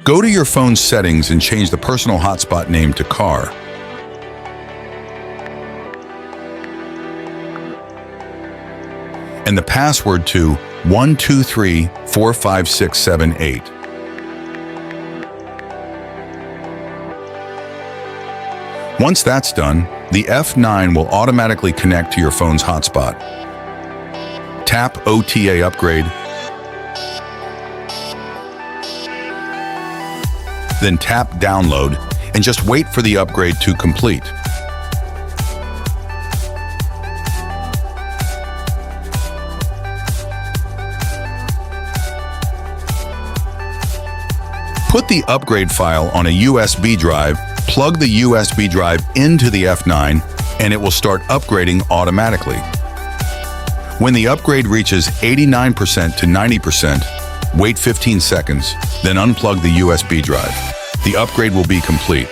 Go to your phone's settings and change the personal hotspot name to car. And the password to 123456778. Once that's done, the F9 will automatically connect to your phone's hotspot. Tap OTA upgrade, then tap download and just wait for the upgrade to complete. Put the upgrade file on a USB drive, plug the USB drive into the F9, and it will start upgrading automatically. When the upgrade reaches 89% to 90%, wait 15 seconds, then unplug the USB drive. The upgrade will be complete.